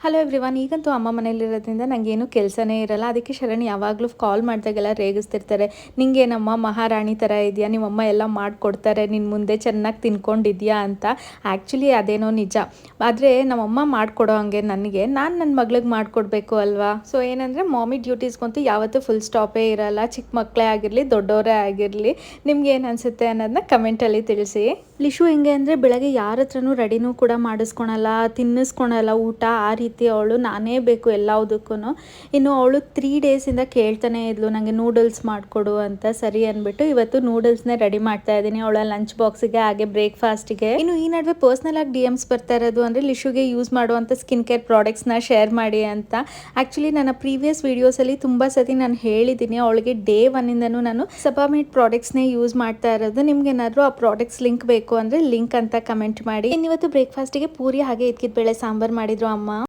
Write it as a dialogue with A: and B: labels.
A: Hello everyone. ಈಗಂತೂ ಅಮ್ಮ ಮನೇಲಿರೋದ್ರಿಂದ ನನಗೇನು ಕೆಲಸನೇ ಇರಲ್ಲ. ಅದಕ್ಕೆ ಶರಣ್ ಯಾವಾಗಲೂ ಕಾಲ್ ಮಾಡಿದಾಗೆಲ್ಲ ರೇಗಿಸ್ತಿರ್ತಾರೆ. ನಿಂಗೇನಮ್ಮ ಮಹಾರಾಣಿ ಥರ ಇದೆಯಾ, ನಿಮ್ಮಮ್ಮ ಎಲ್ಲ ಮಾಡಿಕೊಡ್ತಾರೆ, ನಿನ್ನ ಮುಂದೆ ಚೆನ್ನಾಗಿ ತಿನ್ಕೊಂಡಿದ್ಯಾ ಅಂತ. ಆ್ಯಕ್ಚುಲಿ ಅದೇನೋ ನಿಜ. ಆದರೆ ನಮ್ಮಮ್ಮ ಮಾಡಿಕೊಡೋ ಹಂಗೆ ನನಗೆ ನಾನು ನನ್ನ ಮಗಳಿಗೆ ಮಾಡಿಕೊಡ್ಬೇಕು ಅಲ್ವಾ. ಸೊ ಏನಂದರೆ ಮಾಮಿ ಡ್ಯೂಟೀಸ್ಗಂತೂ ಯಾವತ್ತೂ ಫುಲ್ ಸ್ಟಾಪೇ ಇರಲ್ಲ. ಚಿಕ್ಕ ಮಕ್ಕಳೇ ಆಗಿರಲಿ ದೊಡ್ಡವರೇ ಆಗಿರಲಿ. ನಿಮ್ಗೆ ಏನು ಅನಿಸುತ್ತೆ ಅನ್ನೋದನ್ನ ಕಮೆಂಟಲ್ಲಿ ತಿಳಿಸಿ. ಲಿಶು ಹೆಂಗೆ ಅಂದರೆ ಬೆಳಗ್ಗೆ ಯಾರ ಹತ್ರನೂ ರೆಡಿನೂ ಕೂಡ ಮಾಡಿಸ್ಕೊಳಲ್ಲ, ತಿನ್ನಿಸ್ಕೊಳಲ್ಲ ಊಟ. ಆ ರೀತಿ ಅವಳು ನಾನೇ ಬೇಕು ಎಲ್ಲದಕ್ಕೂ. ಇನ್ನು ಅವಳು 3 ಡೇಸಿಂದ ಕೇಳ್ತಾನೆ ಇದ್ಲು ನನಗೆ ನೂಡಲ್ಸ್ ಮಾಡಿಕೊಡು ಅಂತ. ಸರಿ ಅಂದ್ಬಿಟ್ಟು ಇವತ್ತು ನೂಡಲ್ಸ್ನೇ ರೆಡಿ ಮಾಡ್ತಾ ಇದ್ದೀನಿ ಅವಳ ಲಂಚ್ ಬಾಕ್ಸಿಗೆ ಹಾಗೆ ಬ್ರೇಕ್ಫಾಸ್ಟಿಗೆ. ಇನ್ನು ಈ ನಡುವೆ ಪರ್ಸ್ನಲ್ ಆಗಿ DMs ಬರ್ತಾ ಇರೋದು ಅಂದರೆ ಲಿಶುಗೆ ಯೂಸ್ ಮಾಡುವಂಥ ಸ್ಕಿನ್ ಕೇರ್ ಪ್ರಾಡಕ್ಟ್ಸ್ನ ಶೇರ್ ಮಾಡಿ ಅಂತ. ಆ್ಯಕ್ಚುಲಿ ನನ್ನ ಪ್ರೀವಿಯಸ್ ವೀಡಿಯೋಸಲ್ಲಿ ತುಂಬ ಸತಿ ನಾನು ಹೇಳಿದ್ದೀನಿ ಅವಳಿಗೆ ಡೇ 1ಇಂದನೂ ನಾನು ಸಬಾಮೇಟ್ ಪ್ರಾಡಕ್ಟ್ಸ್ನೇ ಯೂಸ್ ಮಾಡ್ತಾ ಇರೋದು. ನಿಮ್ಗೆ ಏನಾದರೂ ಆ ಪ್ರಾಡಕ್ಟ್ಸ್ ಲಿಂಕ್ ಬೇಕು ಅಂದರೆ ಲಿಂಕ್ ಅಂತ ಕಮೆಂಟ್ ಮಾಡಿ. ಇನ್ನಿವತ್ತು ಬ್ರೇಕ್ಫಾಸ್ಟಿಗೆ ಪೂರಿ ಹಾಗೆ ಇದ್ಕಿದ ಬೇಳೆ ಸಾಂಬಾರು ಮಾಡಿದ್ರು ಅಮ್ಮ.